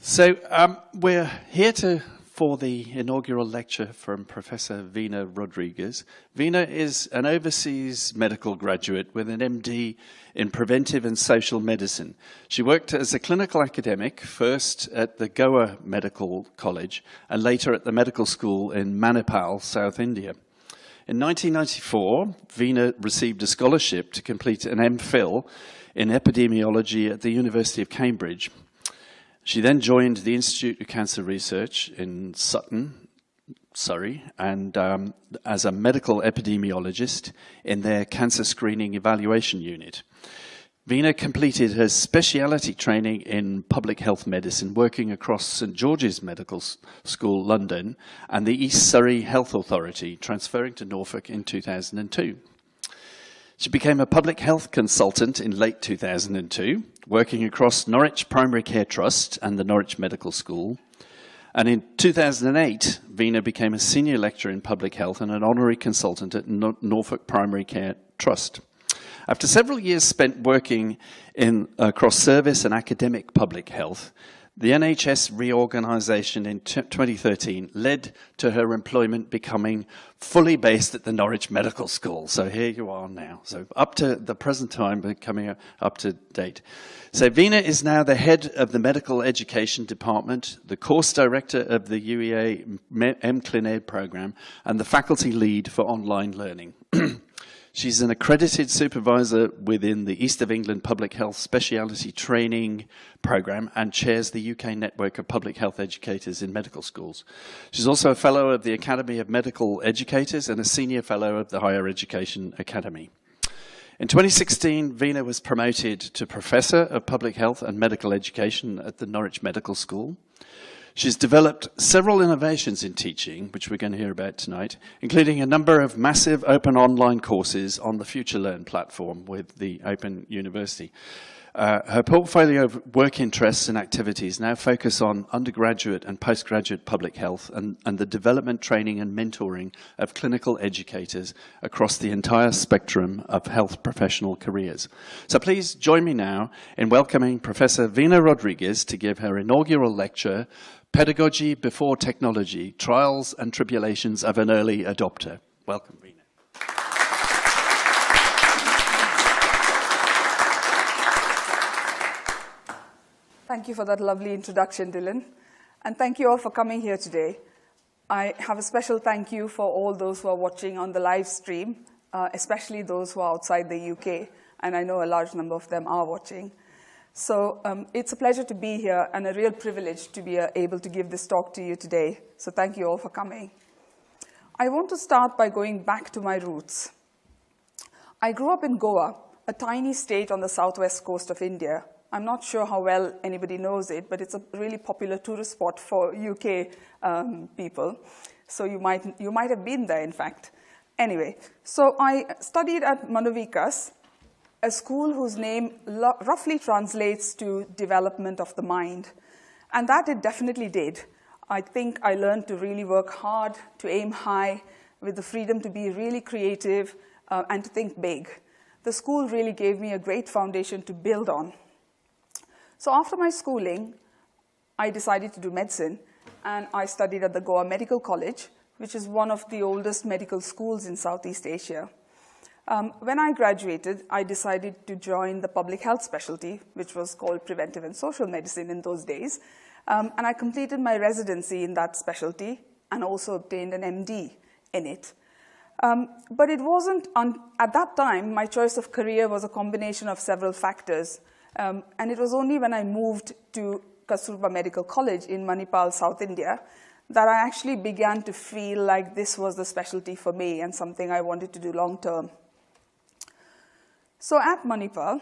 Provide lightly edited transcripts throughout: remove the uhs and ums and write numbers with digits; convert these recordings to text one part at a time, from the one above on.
We're here for the inaugural lecture from Professor Veena Rodrigues. Veena is an overseas medical graduate with an MD in preventive and social medicine. She worked as a clinical academic, first at the Goa Medical College and later at the medical school in Manipal, South India. In 1994, Veena received a scholarship to complete an MPhil in epidemiology at the University of Cambridge. She then joined the Institute of Cancer Research in Sutton, Surrey, and as a medical epidemiologist in their cancer screening evaluation unit. Veena completed her speciality training in public health medicine, working across St George's Medical School, London, and the East Surrey Health Authority, transferring to Norfolk in 2002. She became a public health consultant in late 2002, working across Norwich Primary Care Trust and the Norwich Medical School. And in 2008, Veena became a senior lecturer in public health and an honorary consultant at Norfolk Primary Care Trust. After several years spent working across service and academic public health, the NHS reorganisation in 2013 led to her employment becoming fully based at the Norwich Medical School. So here you are now. So up to the present time, becoming up to date. So Veena is now the head of the Medical Education Department, the course director of the UEA MClinEd programme, and the faculty lead for online learning. She's an accredited supervisor within the East of England Public Health Speciality Training Programme and chairs the UK network of public health educators in medical schools. She's also a fellow of the Academy of Medical Educators and a senior fellow of the Higher Education Academy. In 2016, Veena was promoted to Professor of Public Health and Medical Education at the Norwich Medical School. She's developed several innovations in teaching, which we're going to hear about tonight, including a number of massive open online courses on the FutureLearn platform with the Open University. Her portfolio of work interests and activities now focus on undergraduate and postgraduate public health and the development, training and mentoring of clinical educators across the entire spectrum of health professional careers. So please join me now in welcoming Professor Veena Rodrigues to give her inaugural lecture, Pedagogy Before Technology, Trials and Tribulations of an Early Adopter. Welcome, Veena. Thank you for that lovely introduction, Dylan. And thank you all for coming here today. I have a special thank you for all those who are watching on the live stream, especially those who are outside the UK. And I know a large number of them are watching. So it's a pleasure to be here and a real privilege to be able to give this talk to you today. So thank you all for coming. I want to start by going back to my roots. I grew up in Goa, a tiny state on the southwest coast of India. I'm not sure how well anybody knows it, but it's a really popular tourist spot for UK people. So you might have been there, in fact. Anyway, so I studied at Manovikas, a school whose name roughly translates to development of the mind. And that it definitely did. I think I learned to really work hard, to aim high, with the freedom to be really creative and to think big. The school really gave me a great foundation to build on. So after my schooling, I decided to do medicine, and I studied at the Goa Medical College, which is one of the oldest medical schools in Southeast Asia. When I graduated, I decided to join the public health specialty, which was called preventive and social medicine in those days. And I completed my residency in that specialty and also obtained an MD in it. But it wasn't, at that time, my choice of career was a combination of several factors. And it was only when I moved to Kasturba Medical College in Manipal, South India, that I actually began to feel like this was the specialty for me and something I wanted to do long term. So at Manipal,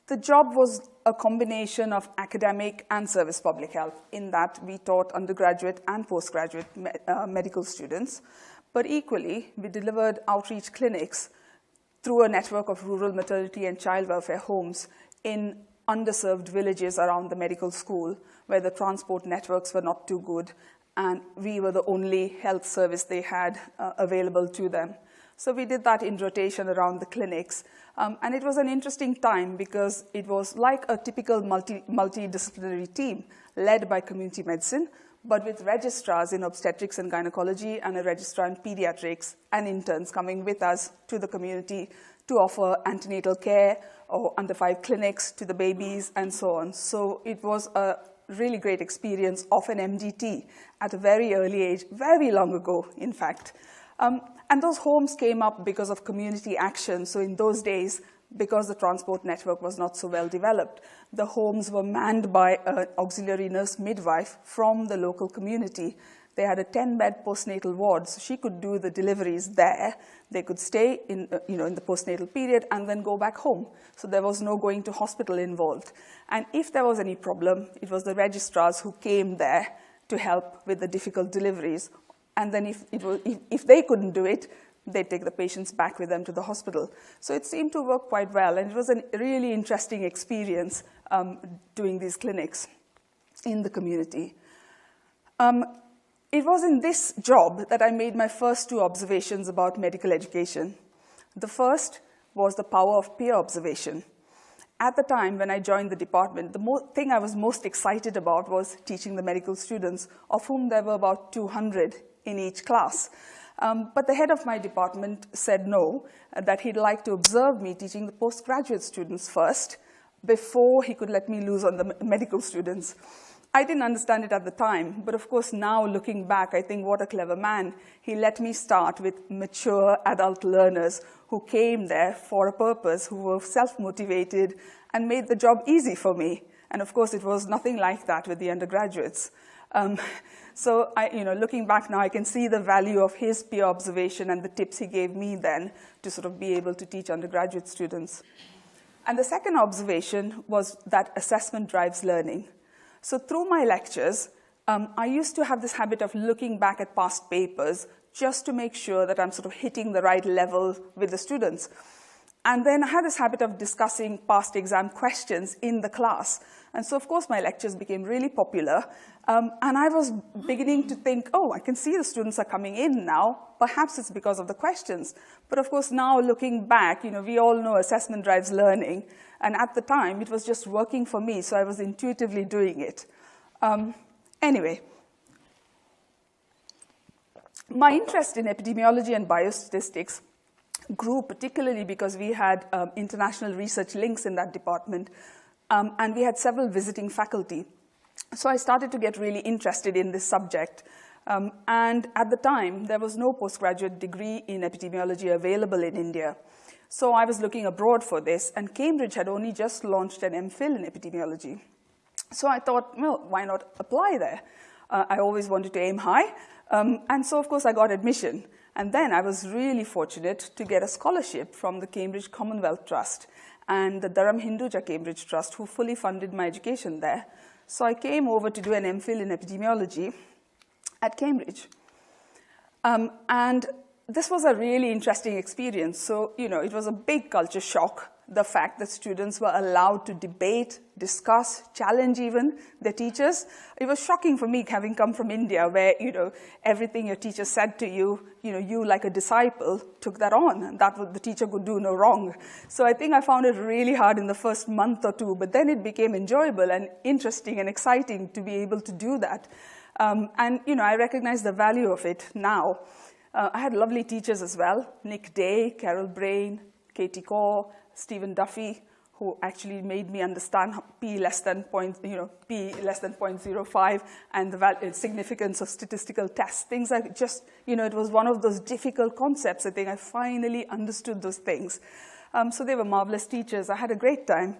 the job was a combination of academic and service public health, in that we taught undergraduate and postgraduate medical students. But equally, we delivered outreach clinics through a network of rural maternity and child welfare homes in underserved villages around the medical school, where the transport networks were not too good, and we were the only health service they had available to them. So we did that in rotation around the clinics. And it was an interesting time because it was like a typical multidisciplinary team led by community medicine, but with registrars in obstetrics and gynecology and a registrar in pediatrics and interns coming with us to the community to offer antenatal care or under 5 clinics to the babies and so on. So it was a really great experience of an MDT at a very early age, very long ago, in fact. And those homes came up because of community action. So in those days, because the transport network was not so well developed, the homes were manned by an auxiliary nurse midwife from the local community. They had a 10-bed postnatal ward, so she could do the deliveries there. They could stay in the postnatal period and then go back home. So there was no going to hospital involved. And if there was any problem, it was the registrars who came there to help with the difficult deliveries. And then if they couldn't do it, they'd take the patients back with them to the hospital. So it seemed to work quite well, and it was a really interesting experience doing these clinics in the community. It was in this job that I made my first 2 observations about medical education. The first was the power of peer observation. At the time when I joined the department, the thing I was most excited about was teaching the medical students, of whom there were about 200 in each class. But the head of my department said no, that he'd like to observe me teaching the postgraduate students first, before he could let me loose on the medical students. I didn't understand it at the time, but of course now looking back, I think what a clever man. He let me start with mature adult learners who came there for a purpose, who were self-motivated and made the job easy for me. And of course it was nothing like that with the undergraduates. So looking back now, I can see the value of his peer observation and the tips he gave me then to sort of be able to teach undergraduate students. And the second observation was that assessment drives learning. So through my lectures, I used to have this habit of looking back at past papers just to make sure that I'm sort of hitting the right level with the students. And then I had this habit of discussing past exam questions in the class. And so, of course, my lectures became really popular. And I was beginning to think, oh, I can see the students are coming in now. Perhaps it's because of the questions. But of course, now looking back, we all know assessment drives learning. And at the time, it was just working for me, so I was intuitively doing it. Anyway, my interest in epidemiology and biostatistics grew particularly because we had international research links in that department, and we had several visiting faculty. So I started to get really interested in this subject. And at the time, there was no postgraduate degree in epidemiology available in India. So I was looking abroad for this, and Cambridge had only just launched an MPhil in epidemiology. So I thought, well, why not apply there? I always wanted to aim high, and so of course I got admission. And then I was really fortunate to get a scholarship from the Cambridge Commonwealth Trust and the Durham Hinduja Cambridge Trust, who fully funded my education there. So I came over to do an MPhil in epidemiology at Cambridge. And this was a really interesting experience. So, it was a big culture shock, the fact that students were allowed to debate, discuss, challenge even their teachers. It was shocking for me, having come from India, where, everything your teacher said to you, you like a disciple took that on, and that the teacher could do no wrong. So I think I found it really hard in the first month or 2, but then it became enjoyable and interesting and exciting to be able to do that. And, I recognize the value of it now. I had lovely teachers as well, Nick Day, Carol Brain, Katie Kaur, Stephen Duffy, who actually made me understand P less than 0.05 and the significance of statistical tests. Things like just, it was one of those difficult concepts. I think I finally understood those things. So they were marvelous teachers. I had a great time.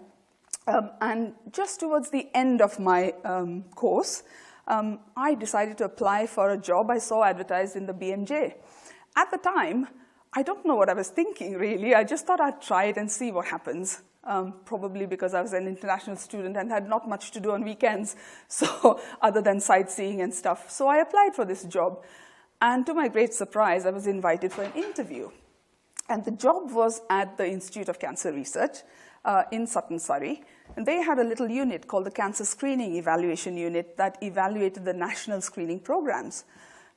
And just towards the end of my course, I decided to apply for a job I saw advertised in the BMJ. At the time, I don't know what I was thinking, really. I just thought I'd try it and see what happens, probably because I was an international student and had not much to do on weekends, so other than sightseeing and stuff. So I applied for this job, and to my great surprise, I was invited for an interview. And the job was at the Institute of Cancer Research in Sutton, Surrey. And they had a little unit called the Cancer Screening Evaluation Unit that evaluated the national screening programs.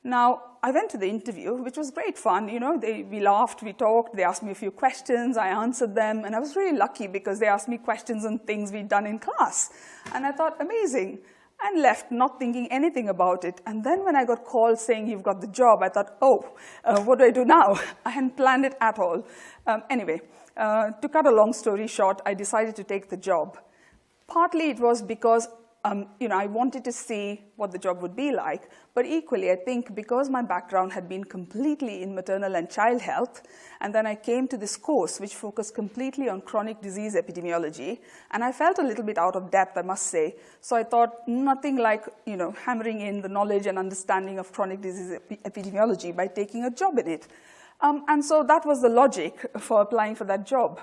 Now, I went to the interview, which was great fun. You know, we laughed, we talked, they asked me a few questions, I answered them, and I was really lucky because they asked me questions on things we'd done in class. And I thought, amazing, and left not thinking anything about it. And then when I got called saying, you've got the job, I thought, what do I do now? I hadn't planned it at all. Anyway, to cut a long story short, I decided to take the job. Partly it was because I wanted to see what the job would be like, but equally, I think because my background had been completely in maternal and child health, and then I came to this course which focused completely on chronic disease epidemiology, and I felt a little bit out of depth, I must say. So I thought nothing like, hammering in the knowledge and understanding of chronic disease epidemiology by taking a job in it. And so that was the logic for applying for that job.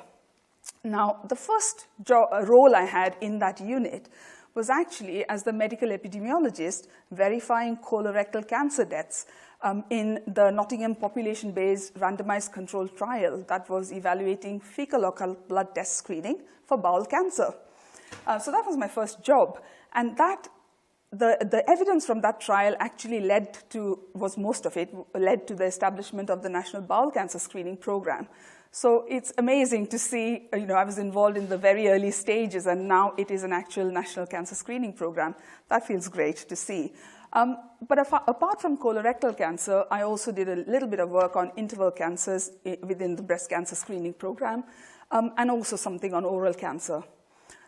Now, the first role I had in that unit was actually as the medical epidemiologist verifying colorectal cancer deaths in the Nottingham population-based randomized controlled trial that was evaluating fecal occult blood test screening for bowel cancer. So that was my first job. And the evidence from that trial actually led to the establishment of the National Bowel Cancer Screening Program. So it's amazing to see, I was involved in the very early stages, and now it is an actual national cancer screening program. That feels great to see. But apart from colorectal cancer, I also did a little bit of work on interval cancers within the breast cancer screening program, and also something on oral cancer.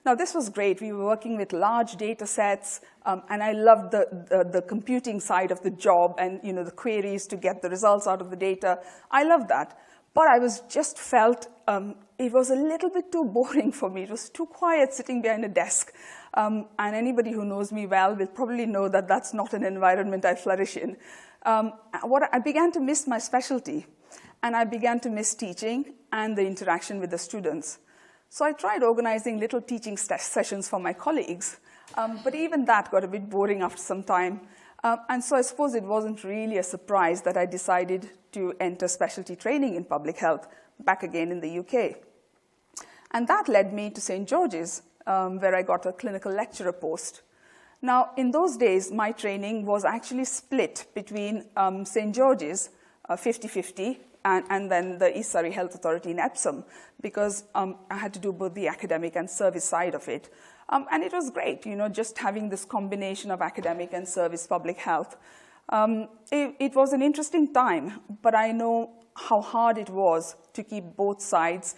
Now, this was great. We were working with large data sets, and I loved the computing side of the job and the queries to get the results out of the data. I loved that. But I just felt it was a little bit too boring for me. It was too quiet sitting behind a desk. And anybody who knows me well will probably know that that's not an environment I flourish in. I began to miss my specialty. And I began to miss teaching and the interaction with the students. So I tried organizing little teaching sessions for my colleagues. But even that got a bit boring after some time. And so I suppose it wasn't really a surprise that I decided to enter specialty training in public health back again in the UK. And that led me to St. George's, where I got a clinical lecturer post. Now, in those days, my training was actually split between St. George's, 50-50, and then the East Surrey Health Authority in Epsom, because I had to do both the academic and service side of it. And it was great, just having this combination of academic and service public health. It was an interesting time, but I know how hard it was to keep both sides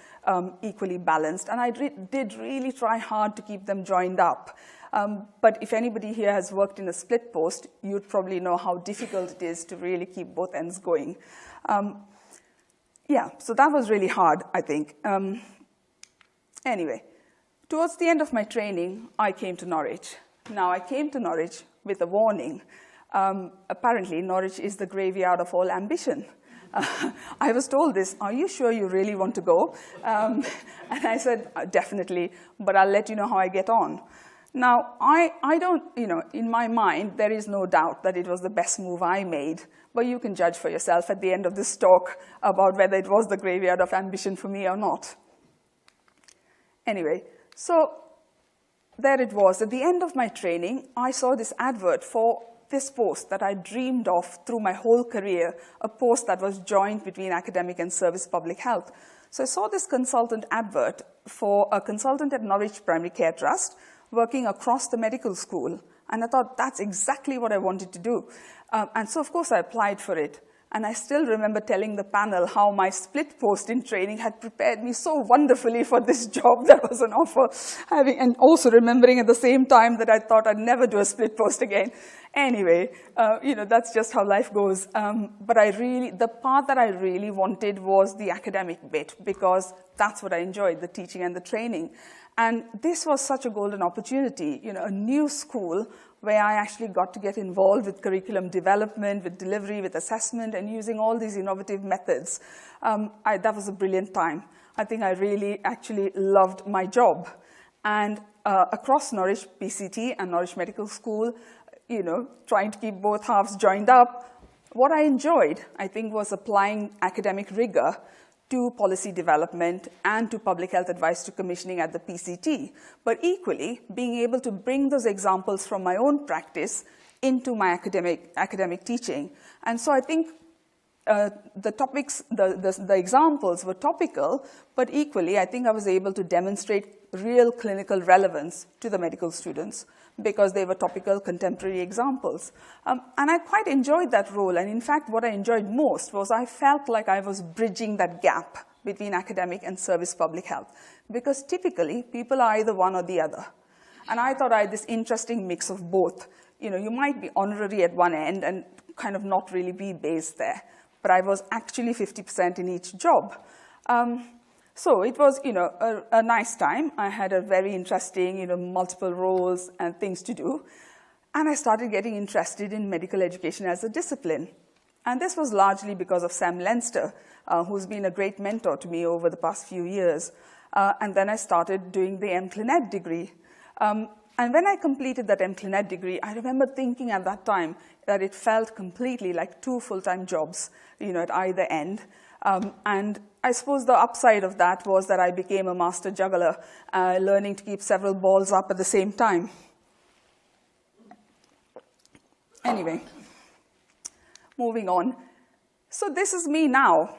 equally balanced. And I did really try hard to keep them joined up. But if anybody here has worked in a split post, you'd probably know how difficult it is to really keep both ends going. Yeah, so that was really hard, I think. Anyway. Towards the end of my training, I came to Norwich. Now, I came to Norwich with a warning. Apparently, Norwich is the graveyard of all ambition. I was told this, are you sure you really want to go? And I said, definitely, but I'll let you know how I get on. Now, I don't, in my mind, there is no doubt that it was the best move I made, but you can judge for yourself at the end of this talk about whether it was the graveyard of ambition for me or not. Anyway. So there it was. At the end of my training, I saw this advert for this post that I dreamed of through my whole career, a post that was joint between academic and service public health. So I saw this consultant advert for a consultant at Norwich Primary Care Trust working across the medical school. And I thought, that's exactly what I wanted to do. And so, of course, I applied for it. And I still remember telling the panel how my split post in training had prepared me so wonderfully for this job that was an offer. And also remembering at the same time that I thought I'd never do a split post again. Anyway, that's just how life goes. But the part that I really wanted was the academic bit, because that's what I enjoyed, the teaching and the training. And this was such a golden opportunity, a new school where I actually got to get involved with curriculum development, with delivery, with assessment, and using all these innovative methods. That was a brilliant time. I think I really actually loved my job. And across Norwich PCT and Norwich Medical School, trying to keep both halves joined up, what I enjoyed, I think, was applying academic rigor to policy development and to public health advice to commissioning at the PCT, but equally being able to bring those examples from my own practice into my academic teaching. And so I think the topics, the examples were topical, but equally I think I was able to demonstrate real clinical relevance to the medical students because they were topical contemporary examples. And I quite enjoyed that role, and in fact what I enjoyed most was I felt like I was bridging that gap between academic and service public health, because typically people are either one or the other. And I thought I had this interesting mix of both. You know, you might be honorary at one end and kind of not really be based there, but I was actually 50% in each job. So it was, you know, a nice time. I had a very interesting, you know, multiple roles and things to do. And I started getting interested in medical education as a discipline. And this was largely because of Sam Leinster, who's been a great mentor to me over the past few years. And then I started doing the MClinEd degree. And when I completed that MClinEd degree, I remember thinking at that time that it felt completely like 2 full-time jobs, you know, at either end. And I suppose the upside of that was that I became a master juggler, learning to keep several balls up at the same time. Anyway, moving on. So this is me now.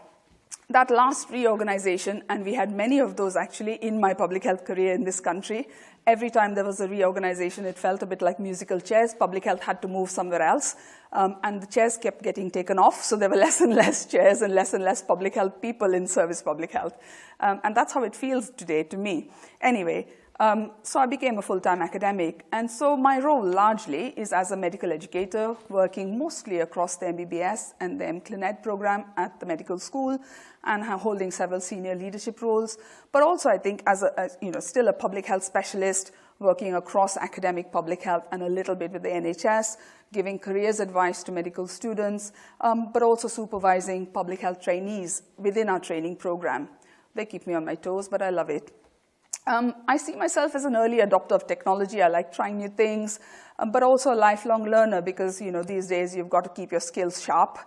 That last reorganization, and we had many of those actually in my public health career in this country. Every time there was a reorganization, it felt a bit like musical chairs. Public health had to move somewhere else, and the chairs kept getting taken off, so there were less and less chairs and less public health people in service public health. And that's how it feels today to me. Anyway, so I became a full-time academic, and so my role largely is as a medical educator, working mostly across the MBBS and the MClinEd program at the medical school, and holding several senior leadership roles, but also I think as you know, still a public health specialist, working across academic public health and a little bit with the NHS, giving careers advice to medical students, but also supervising public health trainees within our training program. They keep me on my toes, but I love it. I see myself as an early adopter of technology. I like trying new things, but also a lifelong learner because, you know, these days you've got to keep your skills sharp.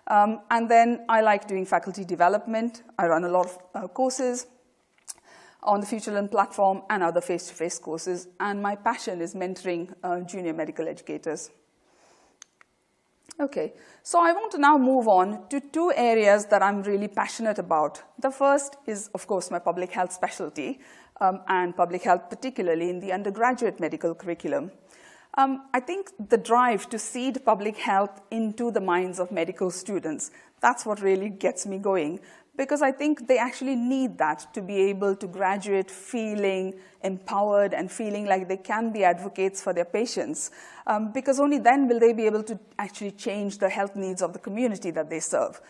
And then I like doing faculty development. I run a lot of courses on the FutureLearn platform and other face-to-face courses. And my passion is mentoring junior medical educators. Okay, so I want to now move on to 2 areas that I'm really passionate about. The first is, of course, my public health specialty, and public health particularly in the undergraduate medical curriculum. I think the drive to seed public health into the minds of medical students, that's what really gets me going, because I think they actually need that to be able to graduate feeling empowered and feeling like they can be advocates for their patients, because only then will they be able to actually change the health needs of the community that they serve,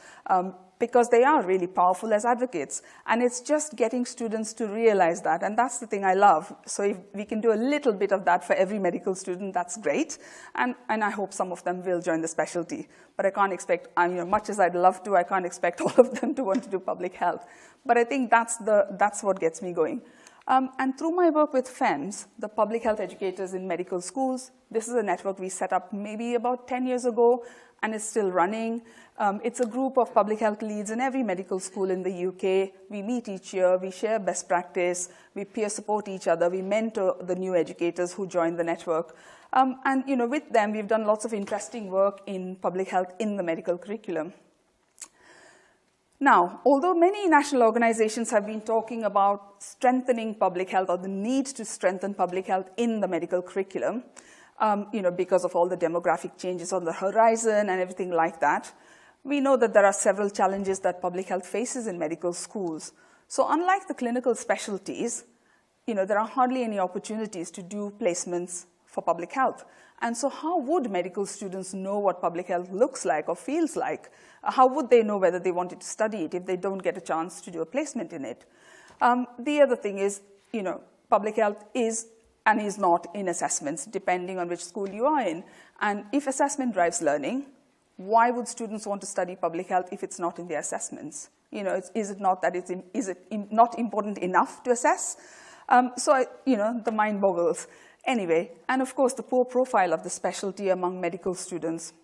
because they are really powerful as advocates. And it's just getting students to realize that, and that's the thing I love. So if we can do a little bit of that for every medical student, that's great, and I hope some of them will join the specialty. But I can't expect, you know, much as I'd love to, I can't expect all of them to want to do public health. But I think that's what gets me going. And through my work with FEMS, the public health educators in medical schools, this is a network we set up maybe about 10 years ago, and it's still running. It's a group of public health leads in every medical school in the UK. We meet each year, we share best practice, we peer support each other, we mentor the new educators who join the network. And you know, with them, we've done lots of interesting work in public health in the medical curriculum. Now, although many national organizations have been talking about strengthening public health or the need to strengthen public health in the medical curriculum, you know, because of all the demographic changes on the horizon and everything like that, we know that there are several challenges that public health faces in medical schools. So unlike the clinical specialties, you know, there are hardly any opportunities to do placements for public health. And so how would medical students know what public health looks like or feels like? How would they know whether they wanted to study it if they don't get a chance to do a placement in it? The other thing is, you know, public health is and is not in assessments, depending on which school you are in. And if assessment drives learning, why would students want to study public health if it's not in their assessments? You know, is it not not important enough to assess? You know, the mind boggles. Anyway, and of course, the poor profile of the specialty among medical students.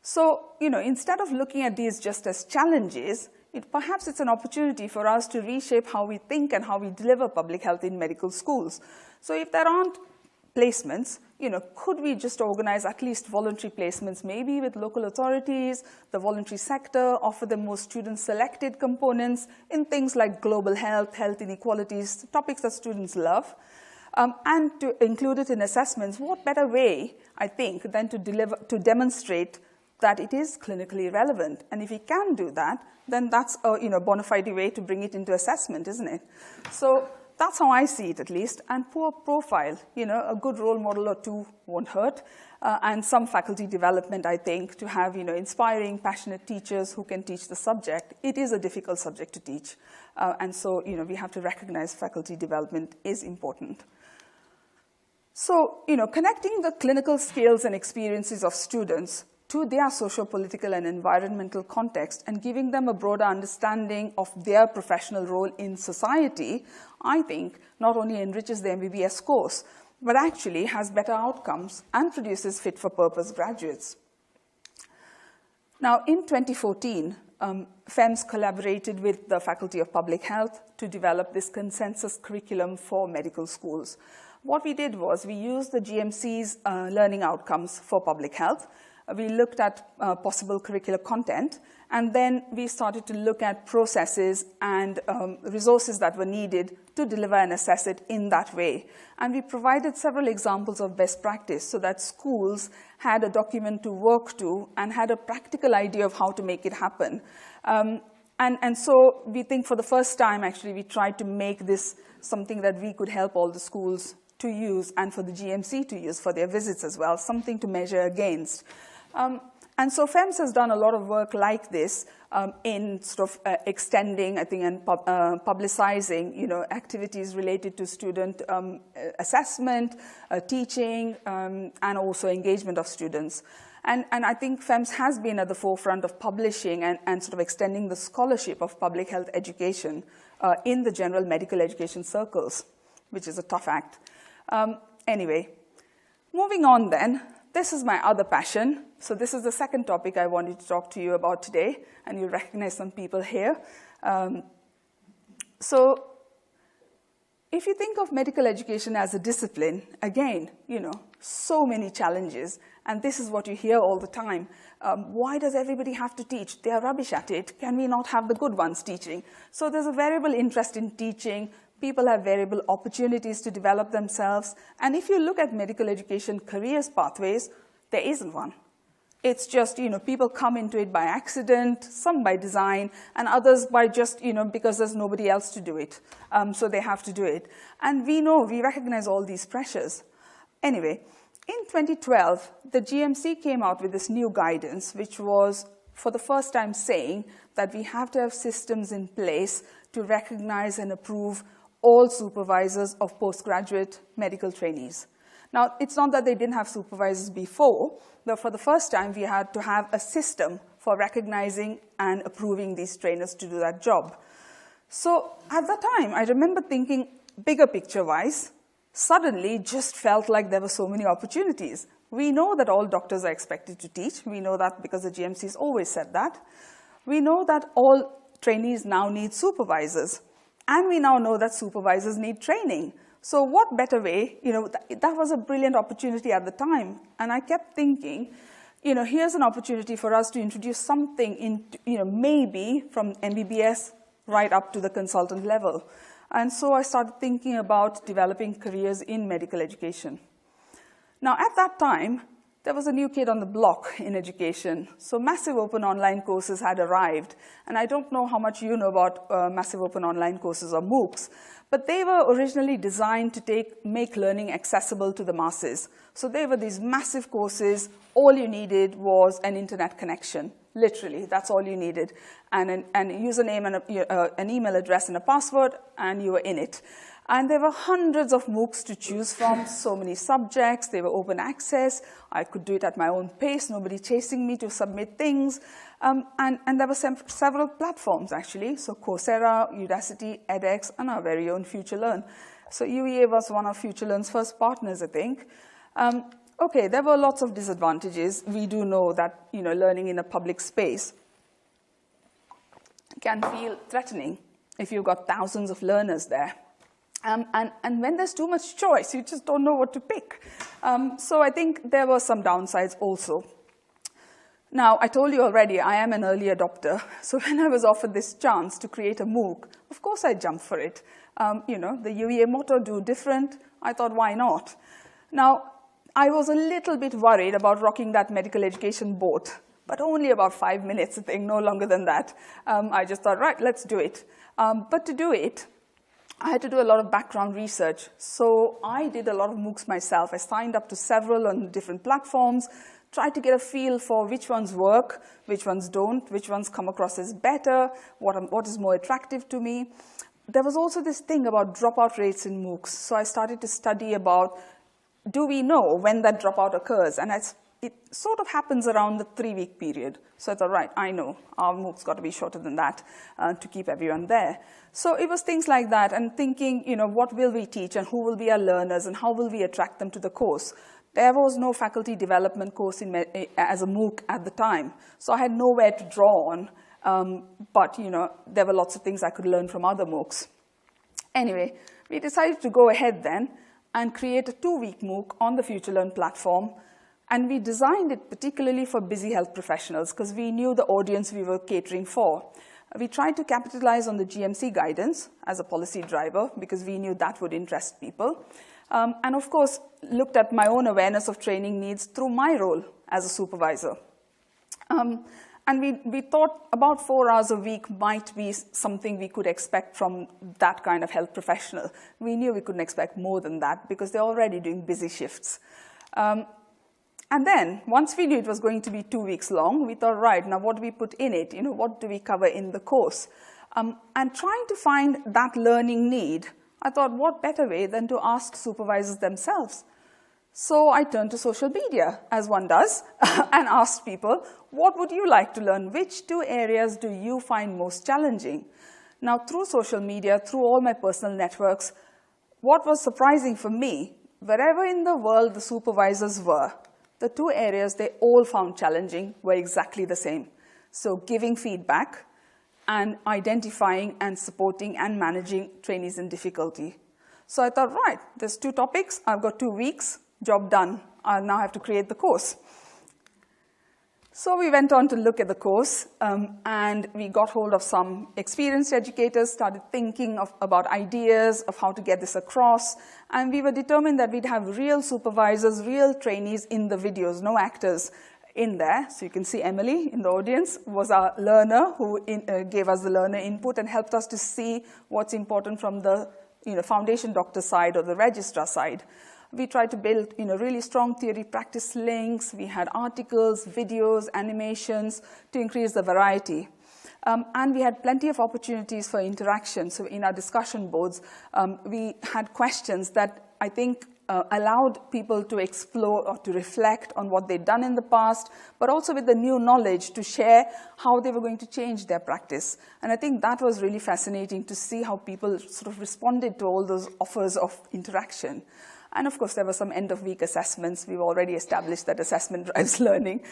So, you know, instead of looking at these just as challenges, perhaps it's an opportunity for us to reshape how we think and how we deliver public health in medical schools. So if there aren't placements, could we just organize at least voluntary placements, maybe with local authorities, the voluntary sector, offer them more student-selected components in things like global health, health inequalities, topics that students love, and to include it in assessments. What better way, I think, than to demonstrate that it is clinically relevant? And if we can do that, then that's a bona fide way to bring it into assessment, isn't it? So that's how I see it, at least. And poor profile, a good role model or two won't hurt. And some faculty development, I think, to have inspiring, passionate teachers who can teach the subject. It is a difficult subject to teach. And so we have to recognize faculty development is important. So connecting the clinical skills and experiences of students to their socio-political and environmental context and giving them a broader understanding of their professional role in society, I think not only enriches the MBBS course, but actually has better outcomes and produces fit-for-purpose graduates. Now, in 2014, FEMS collaborated with the Faculty of Public Health to develop this consensus curriculum for medical schools. What we did was we used the GMC's learning outcomes for public health. We looked at possible curricular content, and then we started to look at processes and resources that were needed to deliver and assess it in that way. And we provided several examples of best practice so that schools had a document to work to and had a practical idea of how to make it happen. And so we think for the first time, actually, we tried to make this something that we could help all the schools to use and for the GMC to use for their visits as well, something to measure against. And so FEMS has done a lot of work like this in sort of extending, I think, and publicizing, activities related to student assessment, teaching, and also engagement of students. And I think FEMS has been at the forefront of publishing and sort of extending the scholarship of public health education in the general medical education circles, which is a tough act. Anyway, moving on then. This is my other passion. So this is the second topic I wanted to talk to you about today, and you'll recognize some people here. So if you think of medical education as a discipline, again, so many challenges, and this is what you hear all the time. Why does everybody have to teach? They are rubbish at it. Can we not have the good ones teaching? So there's a variable interest in teaching. People have variable opportunities to develop themselves. And if you look at medical education careers pathways, there isn't one. It's just, people come into it by accident, some by design, and others by just, because there's nobody else to do it. So they have to do it. And we recognize all these pressures. Anyway, in 2012, the GMC came out with this new guidance, which was for the first time saying that we have to have systems in place to recognize and approve all supervisors of postgraduate medical trainees. Now, it's not that they didn't have supervisors before, but for the first time, we had to have a system for recognizing and approving these trainers to do that job. So at that time, I remember thinking, bigger picture-wise, suddenly just felt like there were so many opportunities. We know that all doctors are expected to teach. We know that because the GMC's always said that. We know that all trainees now need supervisors. And we now know that supervisors need training. So what better way, that was a brilliant opportunity at the time. And I kept thinking, here's an opportunity for us to introduce something in, maybe from MBBS right up to the consultant level. And so I started thinking about developing careers in medical education. Now, at that time, there was a new kid on the block in education. So massive open online courses had arrived. And I don't know how much you know about massive open online courses or MOOCs, but they were originally designed to make learning accessible to the masses. So they were these massive courses. All you needed was an internet connection. Literally, that's all you needed. And a username and an email address and a password, and you were in it. And there were hundreds of MOOCs to choose from, so many subjects. They were open access. I could do it at my own pace, nobody chasing me to submit things. And there were several platforms, actually. So Coursera, Udacity, edX, and our very own FutureLearn. So UEA was one of FutureLearn's first partners, I think. Okay, there were lots of disadvantages. We do know that learning in a public space can feel threatening if you've got thousands of learners there. And when there's too much choice, you just don't know what to pick. So I think there were some downsides also. Now, I told you already, I am an early adopter. So when I was offered this chance to create a MOOC, of course I jumped for it. You know, the UEA motto, do different. I thought, why not? Now, I was a little bit worried about rocking that medical education boat, but only about 5 minutes, I think, no longer than that. I just thought, right, let's do it. But to do it, I had to do a lot of background research. So I did a lot of MOOCs myself. I signed up to several on different platforms, tried to get a feel for which ones work, which ones don't, which ones come across as better, what is more attractive to me. There was also this thing about dropout rates in MOOCs. So I started to study about, do we know when that dropout occurs? And it sort of happens around the 3-week period. So I thought, right, I know, our MOOC's got to be shorter than that to keep everyone there. So it was things like that, and thinking, you know, what will we teach, and who will be our learners, and how will we attract them to the course? There was no faculty development course as a MOOC at the time, so I had nowhere to draw on. But, you know, there were lots of things I could learn from other MOOCs. Anyway, we decided to go ahead then and create a 2-week MOOC on the FutureLearn platform. And we designed it particularly for busy health professionals because we knew the audience we were catering for. We tried to capitalize on the GMC guidance as a policy driver because we knew that would interest people. And of course, looked at my own awareness of training needs through my role as a supervisor. And we thought about 4 hours a week might be something we could expect from that kind of health professional. We knew we couldn't expect more than that because they're already doing busy shifts. And then, once we knew it was going to be 2 weeks long, we thought, right, now what do we put in it? You know, what do we cover in the course? And trying to find that learning need, I thought, what better way than to ask supervisors themselves? So I turned to social media, as one does, and asked people, what would you like to learn? Which 2 areas do you find most challenging? Now, through social media, through all my personal networks, what was surprising for me, wherever in the world the supervisors were, the 2 areas they all found challenging were exactly the same. So giving feedback and identifying and supporting and managing trainees in difficulty. So I thought, right, there's 2 topics. I've got 2 weeks, job done. I now have to create the course. So we went on to look at the course, and we got hold of some experienced educators, started thinking about ideas of how to get this across, and we were determined that we'd have real supervisors, real trainees in the videos, no actors in there. So you can see Emily in the audience was our learner who gave us the learner input and helped us to see what's important from the foundation doctor side or the registrar side. We tried to build really strong theory-practice links. We had articles, videos, animations to increase the variety. And we had plenty of opportunities for interaction. So in our discussion boards, we had questions that I think allowed people to explore or to reflect on what they'd done in the past, but also with the new knowledge to share how they were going to change their practice. And I think that was really fascinating to see how people sort of responded to all those offers of interaction. And of course, there were some end-of-week assessments. We've already established that assessment drives learning.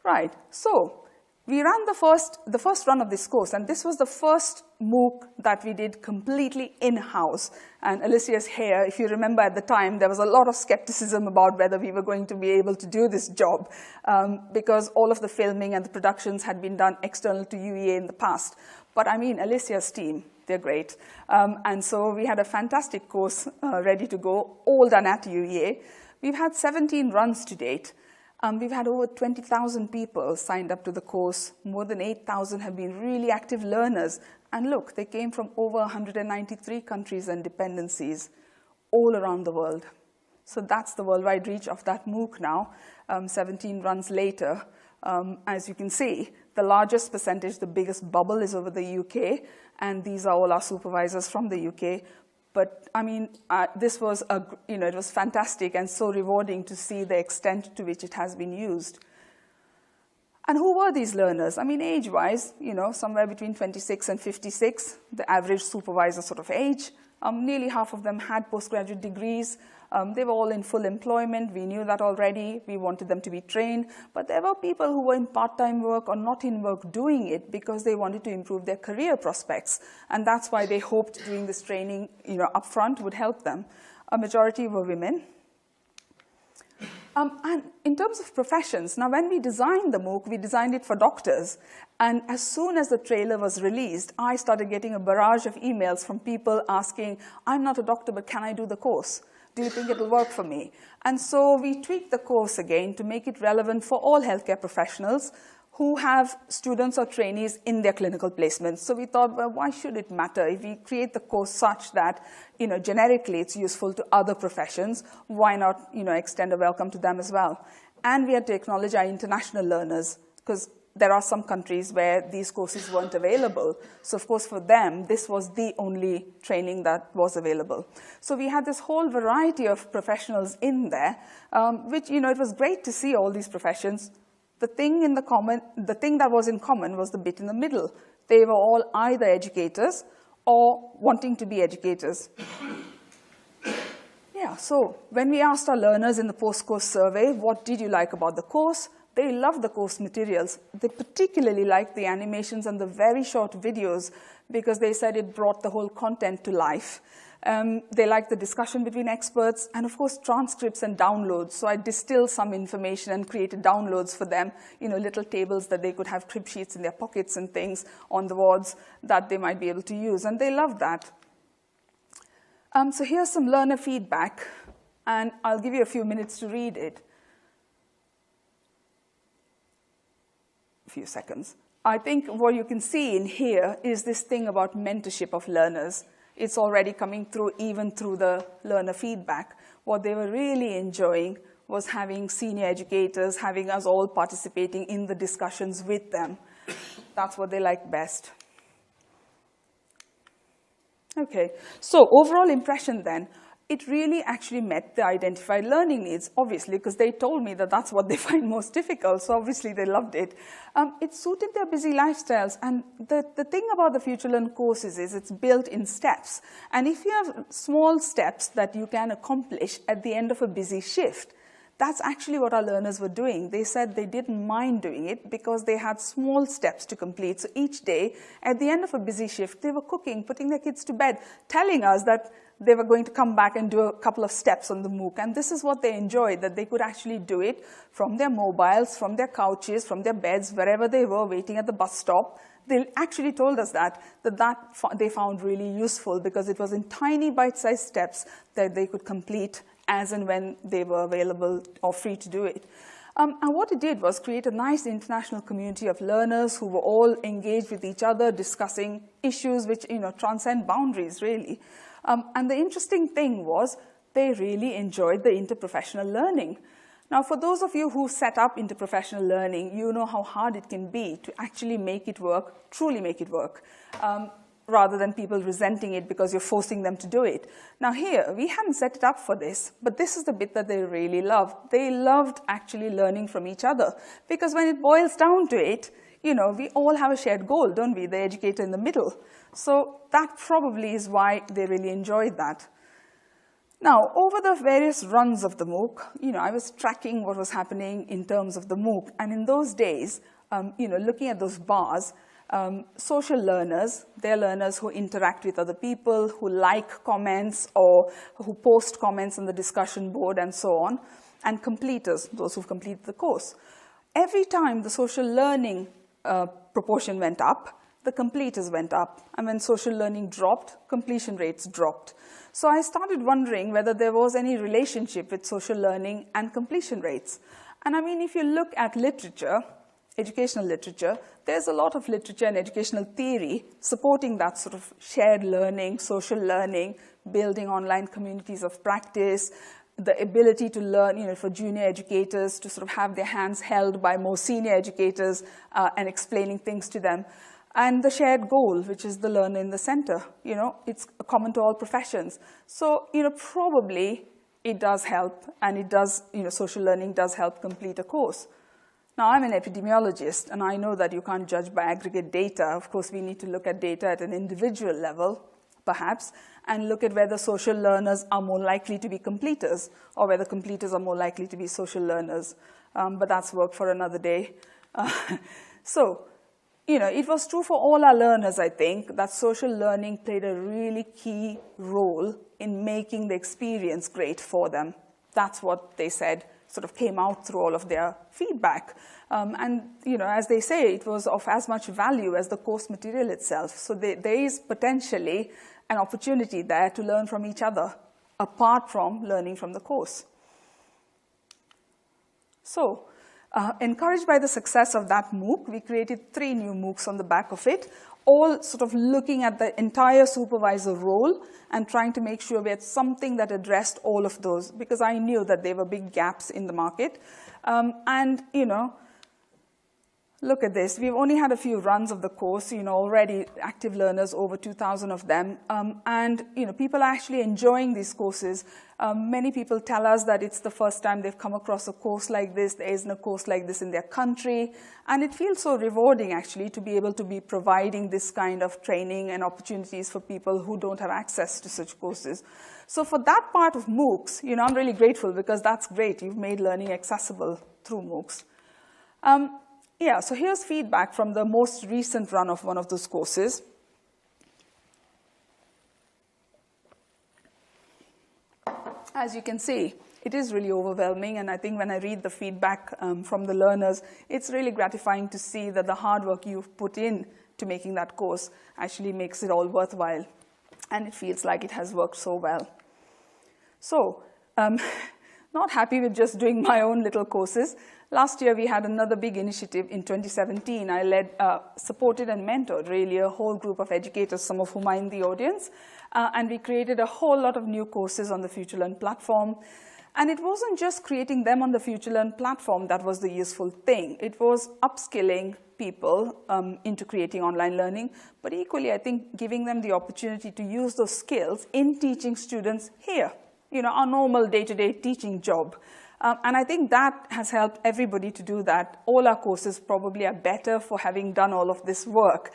Right, so we ran the first run of this course, and this was the first MOOC that we did completely in-house. And Alicia's here. If you remember at the time, there was a lot of skepticism about whether we were going to be able to do this job because all of the filming and the productions had been done external to UEA in the past. But I mean, Alicia's team, they're great. And so we had a fantastic course ready to go, all done at UEA. We've had 17 runs to date. We've had over 20,000 people signed up to the course. More than 8,000 have been really active learners. And look, they came from over 193 countries and dependencies all around the world. So that's the worldwide reach of that MOOC now, 17 runs later. As you can see, the largest percentage, the biggest bubble is over the UK, and these are all our supervisors from the UK. But I mean, this was it was fantastic and so rewarding to see the extent to which it has been used. And who were these learners? I mean, age-wise, somewhere between 26 and 56, the average supervisor sort of age. Nearly half of them had postgraduate degrees. They were all in full employment. We knew that already. We wanted them to be trained. But there were people who were in part-time work or not in work doing it because they wanted to improve their career prospects. And that's why they hoped doing this training upfront would help them. A majority were women. And in terms of professions, now when we designed the MOOC, we designed it for doctors. And as soon as the trailer was released, I started getting a barrage of emails from people asking, I'm not a doctor, but can I do the course? Do you think it'll work for me? And so we tweaked the course again to make it relevant for all healthcare professionals who have students or trainees in their clinical placements. So we thought, well, why should it matter? If we create the course such that, generically it's useful to other professions, why not, extend a welcome to them as well? And we had to acknowledge our international learners, because there are some countries where these courses weren't available. So of course for them, this was the only training that was available. So we had this whole variety of professionals in there, which, it was great to see all these professions. The thing that was in common was the bit in the middle. They were all either educators or wanting to be educators. Yeah, so when we asked our learners in the post-course survey, what did you like about the course? They loved the course materials. They particularly liked the animations and the very short videos because they said it brought the whole content to life. They liked the discussion between experts and, of course, transcripts and downloads. So I distilled some information and created downloads for them, little tables that they could have crib sheets in their pockets and things on the wards that they might be able to use. And they loved that. So here's some learner feedback, and I'll give you a few minutes to read it. A few seconds. I think what you can see in here is this thing about mentorship of learners. It's already coming through even through the learner feedback. What they were really enjoying was having senior educators, having us all participating in the discussions with them. That's what they like best. Okay, so overall impression then. It really actually met the identified learning needs, obviously, because they told me that that's what they find most difficult, so obviously they loved it. It suited their busy lifestyles, and the thing about the Future Learn courses is it's built in steps. And if you have small steps that you can accomplish at the end of a busy shift, that's actually what our learners were doing. They said they didn't mind doing it because they had small steps to complete. So each day, at the end of a busy shift, they were cooking, putting their kids to bed, telling us that they were going to come back and do a couple of steps on the MOOC. And this is what they enjoyed, that they could actually do it from their mobiles, from their couches, from their beds, wherever they were waiting at the bus stop. They actually told us that they found really useful because it was in tiny bite-sized steps that they could complete as and when they were available or free to do it. And what it did was create a nice international community of learners who were all engaged with each other, discussing issues which transcend boundaries, really. And the interesting thing was they really enjoyed the interprofessional learning. Now, for those of you who set up interprofessional learning, you know how hard it can be to actually make it work, truly make it work, rather than people resenting it because you're forcing them to do it. Now here, we hadn't set it up for this, but this is the bit that they really loved. They loved actually learning from each other, because when it boils down to it, we all have a shared goal, don't we? The educator in the middle. So that probably is why they really enjoyed that. Now, over the various runs of the MOOC, I was tracking what was happening in terms of the MOOC. And in those days, looking at those bars, social learners, they're learners who interact with other people, who like comments or who post comments on the discussion board and so on, and completers, those who've completed the course. Every time the social learning proportion went up, the completers went up. And when social learning dropped, completion rates dropped. So I started wondering whether there was any relationship with social learning and completion rates. And I mean, if you look at literature, educational literature, there's a lot of literature and educational theory supporting that sort of shared learning, social learning, building online communities of practice, the ability to learn, for junior educators to sort of have their hands held by more senior educators and explaining things to them. And the shared goal, which is the learner in the center, it's common to all professions. So, probably it does help, and it does, social learning does help complete a course. Now, I'm an epidemiologist, and I know that you can't judge by aggregate data. Of course, we need to look at data at an individual level, perhaps, and look at whether social learners are more likely to be completers, or whether completers are more likely to be social learners. But that's work for another day. So, it was true for all our learners, I think, that social learning played a really key role in making the experience great for them. That's what they said sort of came out through all of their feedback. And, as they say, it was of as much value as the course material itself. So there is potentially an opportunity there to learn from each other, apart from learning from the course. So, encouraged by the success of that MOOC, we created 3 new MOOCs on the back of it, all sort of looking at the entire supervisor role and trying to make sure we had something that addressed all of those, because I knew that there were big gaps in the market. Look at this. We've only had a few runs of the course, already active learners, over 2,000 of them. People are actually enjoying these courses. Many people tell us that it's the first time they've come across a course like this. There isn't a course like this in their country. And it feels so rewarding, actually, to be able to be providing this kind of training and opportunities for people who don't have access to such courses. So for that part of MOOCs, I'm really grateful, because that's great. You've made learning accessible through MOOCs. So here's feedback from the most recent run of one of those courses. As you can see, it is really overwhelming, and I think when I read the feedback from the learners, it's really gratifying to see that the hard work you've put in to making that course actually makes it all worthwhile, and it feels like it has worked so well. So, not happy with just doing my own little courses. Last year, we had another big initiative in 2017. I led, supported and mentored really a whole group of educators, some of whom are in the audience. And we created a whole lot of new courses on the FutureLearn platform. And it wasn't just creating them on the FutureLearn platform that was the useful thing. It was upskilling people into creating online learning. But equally, I think giving them the opportunity to use those skills in teaching students here. Our normal day-to-day teaching job. And I think that has helped everybody to do that. All our courses probably are better for having done all of this work.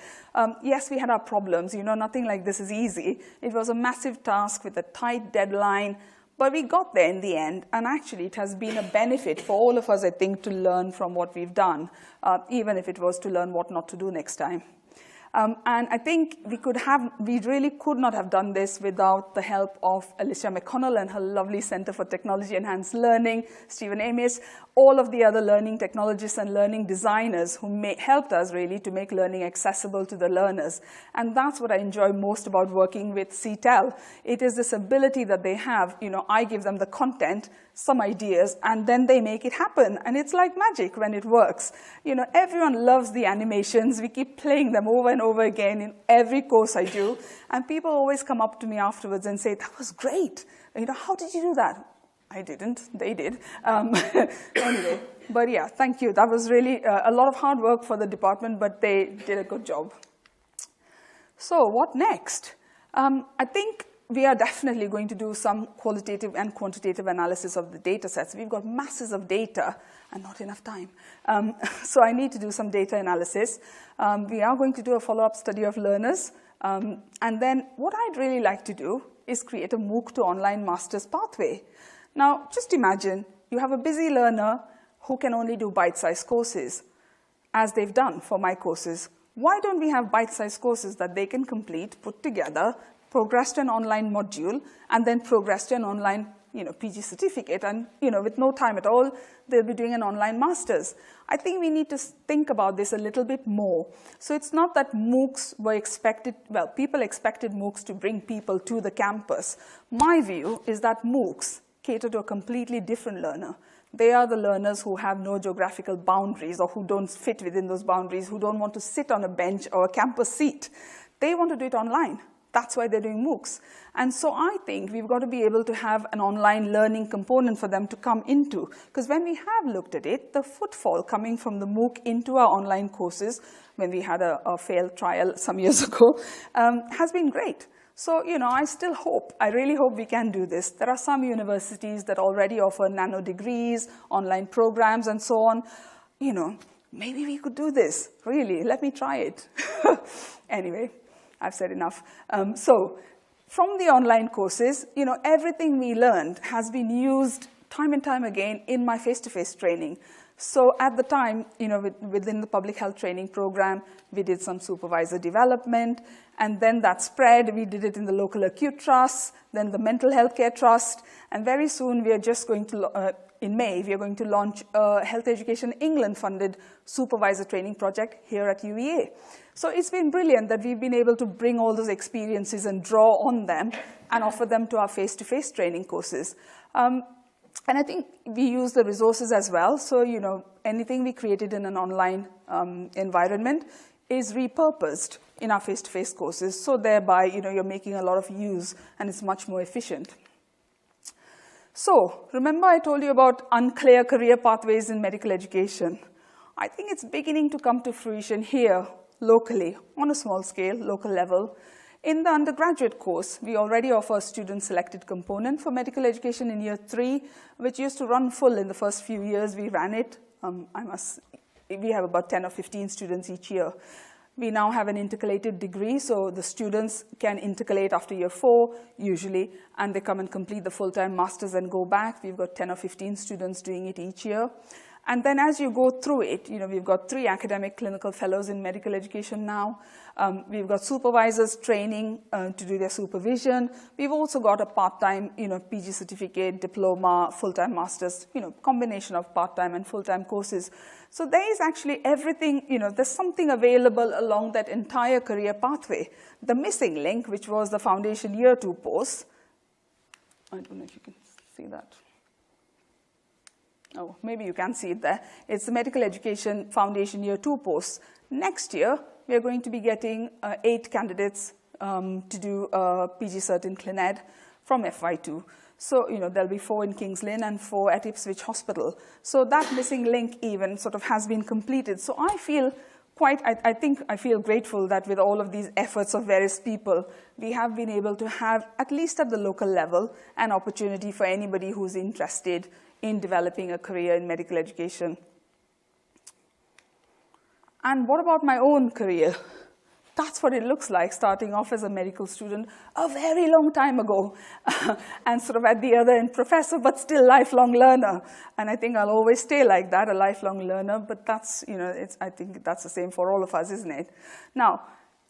Yes, we had our problems. Nothing like this is easy. It was a massive task with a tight deadline, but we got there in the end. And actually, it has been a benefit for all of us, I think, to learn from what we've done, even if it was to learn what not to do next time. And I think we really could not have done this without the help of Alicia McConnell and her lovely Center for Technology Enhanced Learning, Stephen Amis, all of the other learning technologists and learning designers who helped us really to make learning accessible to the learners. And that's what I enjoy most about working with CTEL. It is this ability that they have. I give them the content, some ideas, and then they make it happen. And it's like magic when it works. Everyone loves the animations. We keep playing them over and over again in every course I do. And people always come up to me afterwards and say, that was great. How did you do that? I didn't. They did. Anyway, but yeah, thank you. That was really a lot of hard work for the department, but they did a good job. So what next? I think we are definitely going to do some qualitative and quantitative analysis of the data sets. We've got masses of data and not enough time. So I need to do some data analysis. We are going to do a follow-up study of learners. And then what I'd really like to do is create a MOOC to online master's pathway. Now, just imagine you have a busy learner who can only do bite-sized courses, as they've done for my courses. Why don't we have bite-sized courses that they can complete, put together, progress to an online module, and then progress to an online PG certificate, and with no time at all, they'll be doing an online master's. I think we need to think about this a little bit more. So it's not that MOOCs were expected, well, people expected MOOCs to bring people to the campus. My view is that MOOCs cater to a completely different learner. They are the learners who have no geographical boundaries or who don't fit within those boundaries, who don't want to sit on a bench or a campus seat. They want to do it online. That's why they're doing MOOCs. And so I think we've got to be able to have an online learning component for them to come into. Because when we have looked at it, the footfall coming from the MOOC into our online courses, when we had a failed trial some years ago, has been great. So, I still hope, I really hope we can do this. There are some universities that already offer nano degrees, online programs, and so on. maybe we could do this. Really, let me try it. Anyway, I've said enough. So from the online courses, everything we learned has been used time and time again in my face-to-face training. So at the time, within the public health training program, we did some supervisor development, and then that spread. We did it in the local acute trusts, then the mental health care trust, and very soon we are just going to, in May, we are going to launch a Health Education England-funded supervisor training project here at UEA. So it's been brilliant that we've been able to bring all those experiences and draw on them and offer them to our face-to-face training courses. And I think we use the resources as well. So, anything we created in an online environment is repurposed in our face-to-face courses. So thereby, you're making a lot of use, and it's much more efficient. So remember I told you about unclear career pathways in medical education. I think it's beginning to come to fruition here, locally, on a small scale, local level. In the undergraduate course, we already offer a student-selected component for medical education in year 3, which used to run full in the first few years we ran it. We have about 10 or 15 students each year. We now have an intercalated degree, so the students can intercalate after year 4, usually, and they come and complete the full-time master's and go back. We've got 10 or 15 students doing it each year. And then as you go through it, we've got 3 academic clinical fellows in medical education now. We've got supervisors training to do their supervision. We've also got a part-time, PG certificate, diploma, full-time master's, combination of part-time and full-time courses. So there is actually everything, there's something available along that entire career pathway. The missing link, which was the foundation year 2 post, I don't know if you can see that. Oh, maybe you can see it there. It's the Medical Education Foundation Year 2 posts. Next year, we are going to be getting 8 candidates to do PG Cert in ClinEd from FY2. So, there'll be 4 in Kings Lynn and 4 at Ipswich Hospital. So that missing link even sort of has been completed. So I feel I feel grateful that with all of these efforts of various people, we have been able to have, at least at the local level, an opportunity for anybody who's interested in developing a career in medical education. And what about my own career? That's what it looks like, starting off as a medical student a very long time ago, and sort of at the other end, professor, but still lifelong learner. And I think I'll always stay like that, a lifelong learner, but that's, I think that's the same for all of us, isn't it? Now,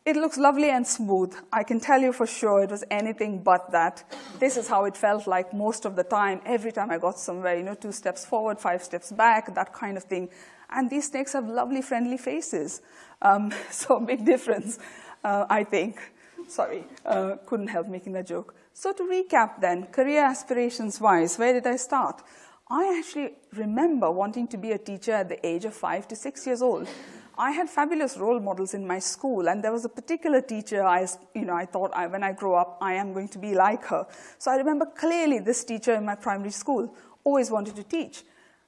it looks lovely and smooth. I can tell you for sure it was anything but that. This is how it felt like most of the time, every time I got somewhere, 2 steps forward, 5 steps back, that kind of thing. And these snakes have lovely, friendly faces. So big difference, I think. Sorry, couldn't help making that joke. So to recap then, career aspirations-wise, where did I start? I actually remember wanting to be a teacher at the age of 5 to 6 years old. I had fabulous role models in my school, and there was a particular teacher I thought when I grow up, I am going to be like her. So I remember clearly this teacher in my primary school always wanted to teach.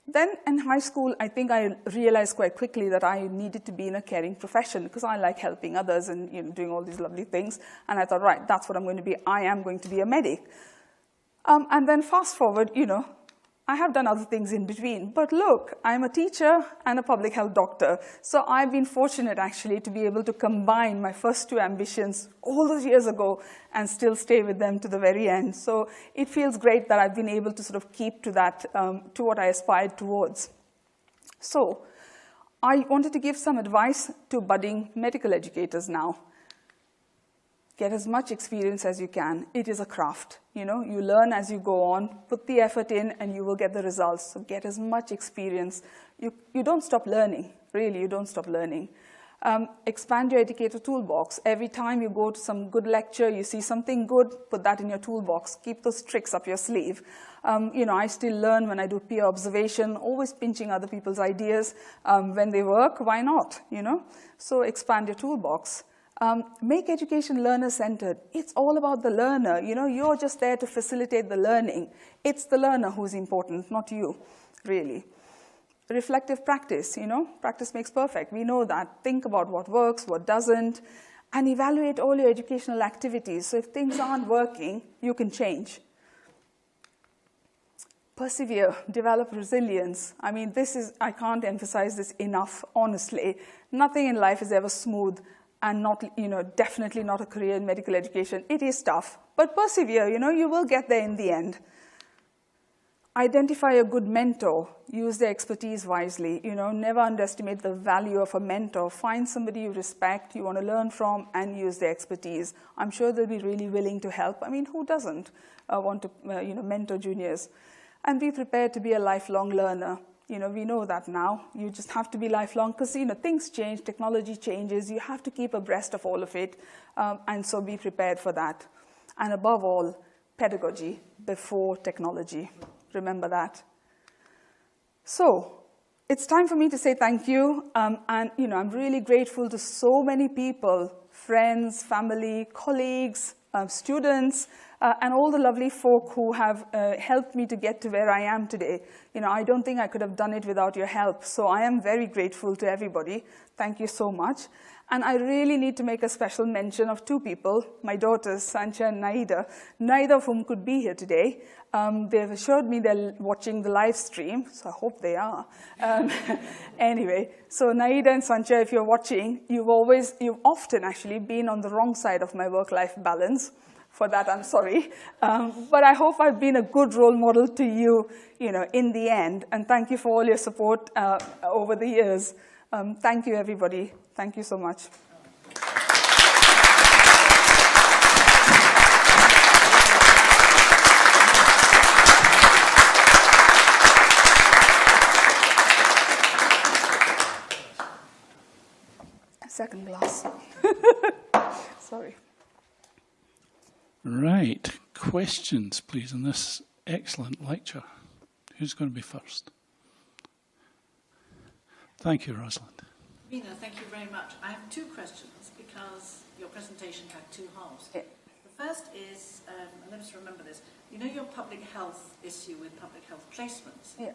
Then in high school, I think I realized quite quickly that I needed to be in a caring profession because I like helping others and doing all these lovely things. And I thought, right, that's what I'm going to be. I am going to be a medic. And then fast forward, I have done other things in between. But look, I'm a teacher and a public health doctor. So I've been fortunate, actually, to be able to combine my first 2 ambitions all those years ago and still stay with them to the very end. So it feels great that I've been able to sort of keep to that, to what I aspired towards. So I wanted to give some advice to budding medical educators now. Get as much experience as you can. It is a craft. You learn as you go on, put the effort in, and you will get the results. So get as much experience. You don't stop learning. Really, you don't stop learning. Expand your educator toolbox. Every time you go to some good lecture, you see something good, put that in your toolbox. Keep those tricks up your sleeve. I still learn when I do peer observation, always pinching other people's ideas. When they work, why not, So expand your toolbox. Make education learner-centered. It's all about the learner. You're just there to facilitate the learning. It's the learner who's important, not you, really. Reflective practice, practice makes perfect. We know that. Think about what works, what doesn't, and evaluate all your educational activities. So if things aren't working, you can change. persevere, develop resilience. I mean, I can't emphasize this enough, honestly. Nothing in life is ever smooth, and not, definitely not a career in medical education. It is tough, but persevere, you will get there in the end. Identify a good mentor. Use their expertise wisely. Never underestimate the value of a mentor. Find somebody you respect, you want to learn from, and use their expertise. I'm sure they'll be really willing to help. I mean, who doesn't want to, mentor juniors? And be prepared to be a lifelong learner. We know that now. You just have to be lifelong because, things change, technology changes. You have to keep abreast of all of it, and so be prepared for that. And above all, pedagogy before technology. Remember that. So it's time for me to say thank you. And I'm really grateful to so many people, friends, family, colleagues, students, and all the lovely folk who have helped me to get to where I am today. I don't think I could have done it without your help. So I am very grateful to everybody. Thank you so much. And I really need to make a special mention of two people, my daughters, Sancha and Naida, neither of whom could be here today. They've assured me they're watching the live stream, so I hope they are. Anyway, so Naida and Sancha, if you're watching, you've often actually been on the wrong side of my work-life balance. For that, I'm sorry. But I hope I've been a good role model to you, in the end. And thank you for all your support over the years. Thank you, everybody. Thank you so much. Second glass. Sorry. Right. Questions, please, on this excellent lecture. Who's going to be first? Thank you, Rosalind. Veena, thank you very much. I have two questions because your presentation had two halves. Yeah. The first is, and let us remember this, your public health issue with public health placements. Yeah.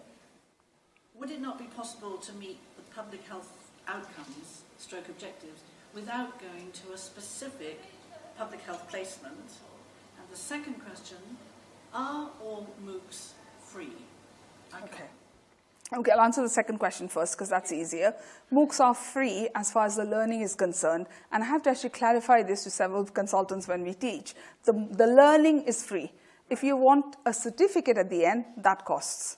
Would it not be possible to meet the public health outcomes, stroke objectives, without going to a specific public health placement? And the second question, are all MOOCs free? Okay, I'll answer the second question first because that's easier. MOOCs are free as far as the learning is concerned, and I have to actually clarify this to several consultants when we teach. The learning is free. If you want a certificate at the end, that costs.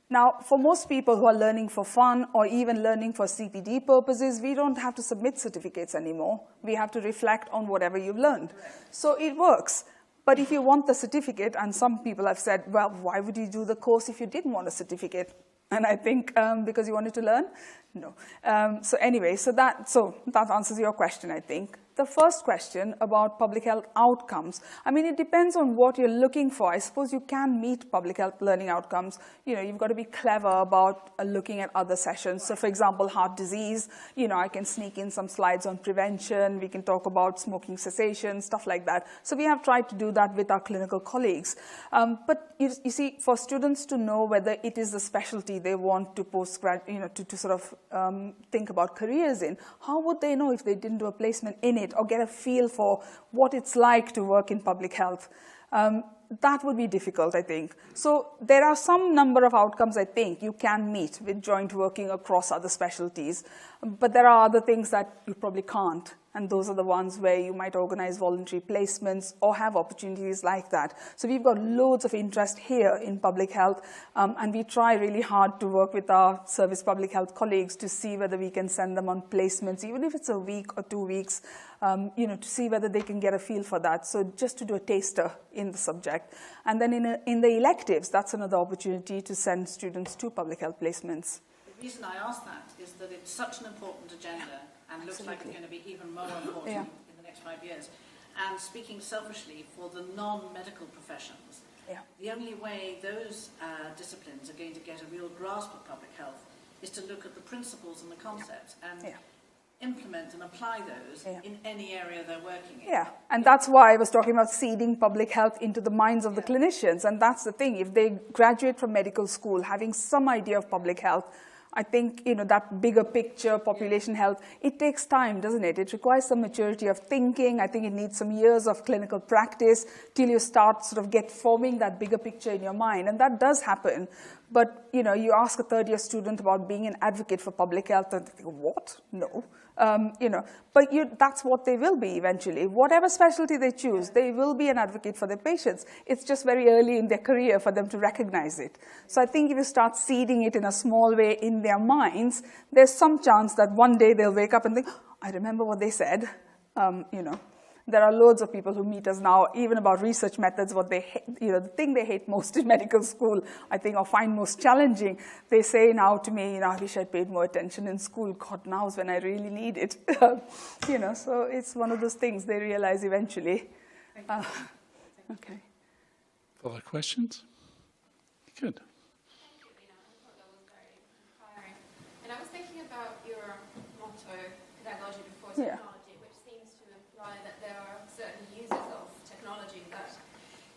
Now, for most people who are learning for fun or even learning for CPD purposes, we don't have to submit certificates anymore. We have to reflect on whatever you've learned. So it works. But if you want the certificate, and some people have said, well, why would you do the course if you didn't want a certificate? And I think because you wanted to learn? No. So anyway, so that answers your question, I think. The first question about public health outcomes, I mean, it depends on what you're looking for. I suppose you can meet public health learning outcomes. You've got to be clever about looking at other sessions. So for example, heart disease, I can sneak in some slides on prevention. We can talk about smoking cessation, stuff like that. So we have tried to do that with our clinical colleagues. But you see, for students to know whether it is the specialty they want to to sort of think about careers in, how would they know if they didn't do a placement in it or get a feel for what it's like to work in public health? That would be difficult, I think. So there are some number of outcomes I think you can meet with joint working across other specialties, but there are other things that you probably can't. And those are the ones where you might organize voluntary placements or have opportunities like that. So we've got loads of interest here in public health, and we try really hard to work with our service public health colleagues to see whether we can send them on placements, even if it's a week or 2 weeks, to see whether they can get a feel for that. So just to do a taster in the subject. And then in the electives, that's another opportunity to send students to public health placements. The reason I ask that is that it's such an important agenda and looks like it's going to be even more important in the next 5 years. And speaking selfishly, for the non-medical professions, the only way those disciplines are going to get a real grasp of public health is to look at the principles and the concepts and implement and apply those in any area they're working in. Yeah, and that's why I was talking about seeding public health into the minds of the clinicians. And that's the thing, if they graduate from medical school having some idea of public health, I think, you know, that bigger picture, population health, it takes time, doesn't it? It requires some maturity of thinking. I think it needs some years of clinical practice till you start sort of forming that bigger picture in your mind. And that does happen. But, you know, you ask a third-year student about being an advocate for public health, and they think, what? No. You know, but that's what they will be eventually. Whatever specialty they choose, they will be an advocate for their patients. It's just very early in their career for them to recognize it. So I think if you start seeding it in a small way in their minds, there's some chance that one day they'll wake up and think, oh, I remember what they said. You know, there are loads of people who meet us now, even about research methods, what they hate, you know, the thing they hate most in medical school, I think, or find most challenging. They say now to me, you know, I wish I'd paid more attention in school. God knows when I really need it. You know, so it's one of those things they realize eventually. Okay. Other questions? Good. Thank you, Veena. I thought that was very inspiring. And I was thinking about your motto, Pedagogy before technology, which seems to imply that there are certain users of technology that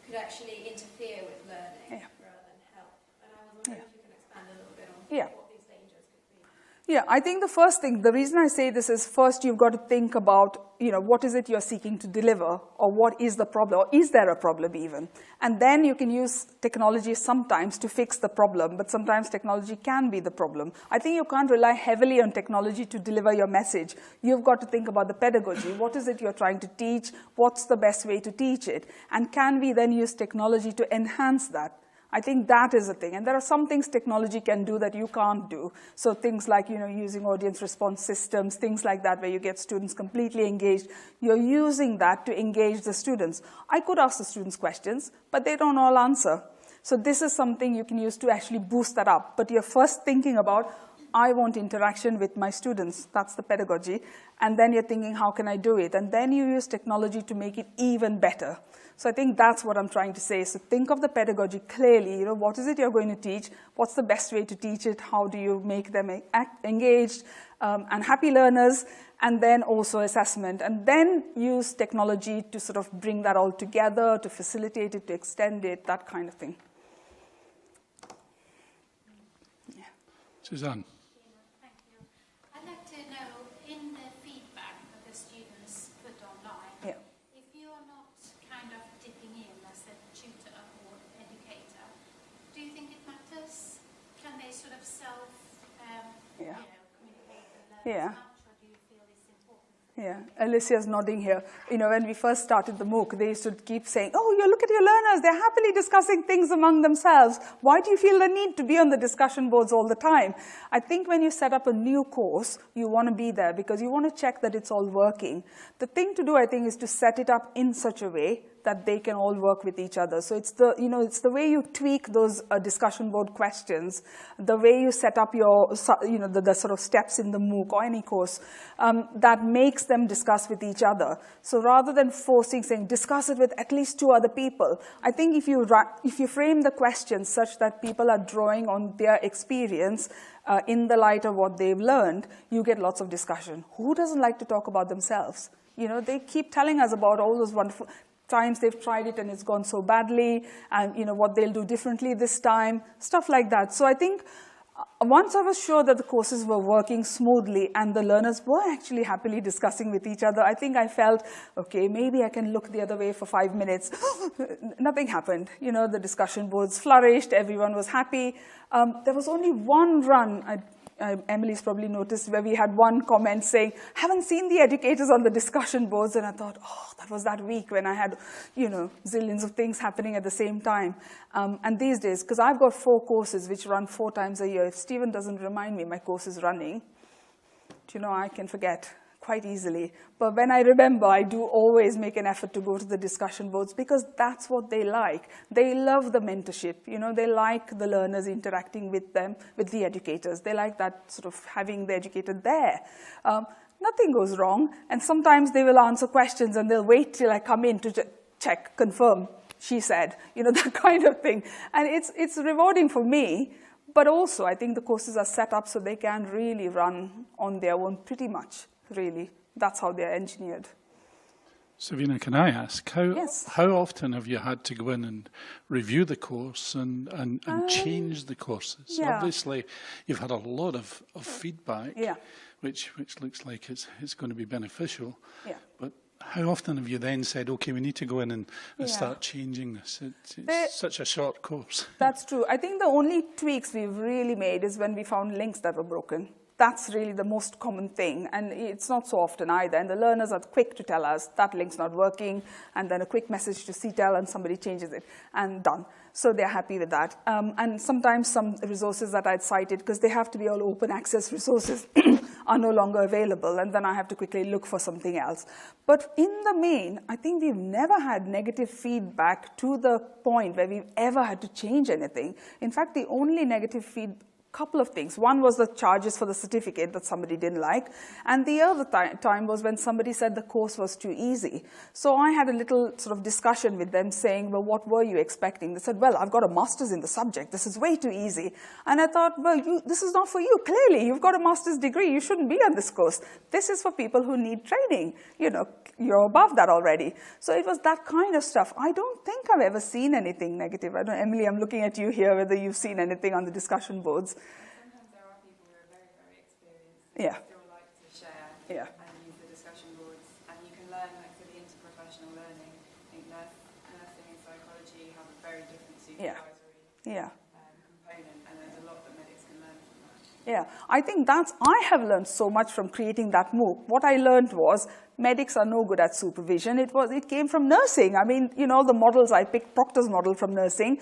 could actually interfere with learning rather than help. And I was wondering if you can expand a little bit on what these dangers could be. Yeah, I think the first thing, the reason I say this is first you've got to think about, you know, what is it you're seeking to deliver, or what is the problem, or is there a problem even? And then you can use technology sometimes to fix the problem, but sometimes technology can be the problem. I think you can't rely heavily on technology to deliver your message. You've got to think about the pedagogy. What is it you're trying to teach? What's the best way to teach it? And can we then use technology to enhance that? I think that is the thing. And there are some things technology can do that you can't do. So things like, you know, using audience response systems, things like that, where you get students completely engaged. You're using that to engage the students. I could ask the students questions, but they don't all answer. So this is something you can use to actually boost that up. But you're first thinking about, I want interaction with my students. That's the pedagogy. And then you're thinking, how can I do it? And then you use technology to make it even better. So I think that's what I'm trying to say. So think of the pedagogy clearly. You know, what is it you're going to teach? What's the best way to teach it? How do you make them engaged and happy learners? And then also assessment. And then use technology to sort of bring that all together, to facilitate it, to extend it, that kind of thing. Yeah. Suzanne. Thank you. I'd like to know, in the feedback that the students put online, if you are not kind of dipping in as a tutor or educator, do you think it matters? Can they sort of you know, communicate and learn as much, or do you feel it's important? Yeah, Alicia's nodding here. You know, when we first started the MOOC, they used to keep saying, oh, you look at your learners, they're happily discussing things among themselves. Why do you feel the need to be on the discussion boards all the time? I think when you set up a new course, you want to be there because you want to check that it's all working. The thing to do, I think, is to set it up in such a way that they can all work with each other. So it's the, you know, it's the way you tweak those discussion board questions, the way you set up your, you know, the sort of steps in the MOOC or any course that makes them discuss with each other. So rather than forcing, saying, discuss it with at least 2 other people, I think if you frame the questions such that people are drawing on their experience in the light of what they've learned, you get lots of discussion. Who doesn't like to talk about themselves? You know, they keep telling us about all those wonderful times they've tried it and it's gone so badly, and you know what they'll do differently this time, stuff like that. So I think once I was sure that the courses were working smoothly and the learners were actually happily discussing with each other, I think I felt, okay, maybe I can look the other way for 5 minutes. Nothing happened. You know, the discussion boards flourished, everyone was happy. There was only one run, Emily's probably noticed, where we had one comment saying, haven't seen the educators on the discussion boards. And I thought, oh, that was that week when I had, you know, zillions of things happening at the same time. And these days, because I've got 4 courses which run 4 times a year. If Stephen doesn't remind me my course is running, you know, I can forget quite easily. But when I remember, I do always make an effort to go to the discussion boards because that's what they like. They love the mentorship. You know, they like the learners interacting with them, with the educators. They like that sort of having the educator there. Nothing goes wrong. And sometimes they will answer questions and they'll wait till I come in to check, confirm, she said, you know, that kind of thing. And it's rewarding for me. But also, I think the courses are set up so they can really run on their own pretty much. Really, that's how they're engineered. So, Veena, can I ask, Yes. how often have you had to go in and review the course and change the courses? Yeah. Obviously, you've had a lot of feedback, Yeah. which looks like it's going to be beneficial. Yeah. But how often have you then said, OK, we need to go in and Yeah. start changing this? It's such a short course. That's true. I think the only tweaks we've really made is when we found links that were broken. That's really the most common thing, and it's not so often either. And the learners are quick to tell us that link's not working, and then a quick message to CTEL, and somebody changes it, and done. So they're happy with that. And sometimes some resources that I'd cited, because they have to be all open access resources, are no longer available, and then I have to quickly look for something else. But in the main, I think we've never had negative feedback to the point where we've ever had to change anything. In fact, the only negative feedback, couple of things. One was the charges for the certificate that somebody didn't like, and the other time was when somebody said the course was too easy. So I had a little sort of discussion with them saying, well, what were you expecting? They said, well, I've got a master's in the subject. This is way too easy. And I thought, well, this is not for you. Clearly, you've got a master's degree. You shouldn't be on this course. This is for people who need training. You know, you're above that already. So it was that kind of stuff. I don't think I've ever seen anything negative. I don't know, Emily, I'm looking at you here, whether you've seen anything on the discussion boards. Sometimes there are people who are very, very experienced and Yeah. still like to share Yeah. and use the discussion boards. And you can learn like through the interprofessional learning. I think nursing and psychology have a very different supervisory Yeah. component, and there's a lot that medics can learn from that. Yeah, I think I have learned so much from creating that MOOC. What I learned was medics are no good at supervision. It came from nursing. I mean, you know, the models I picked, Proctor's model from nursing.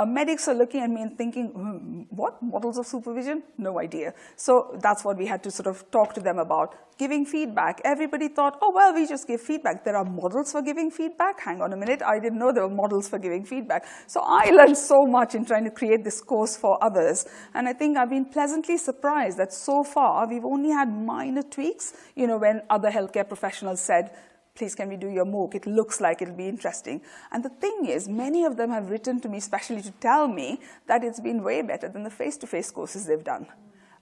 Medics are looking at me and thinking, what, models of supervision? No idea. So that's what we had to sort of talk to them about. Giving feedback. Everybody thought, oh, well, we just give feedback. There are models for giving feedback? Hang on a minute, I didn't know there were models for giving feedback. So I learned so much in trying to create this course for others. And I think I've been pleasantly surprised that so far we've only had minor tweaks, you know, when other healthcare professionals said, please, can we do your MOOC? It looks like it'll be interesting. And the thing is, many of them have written to me, especially to tell me that it's been way better than the face-to-face courses they've done.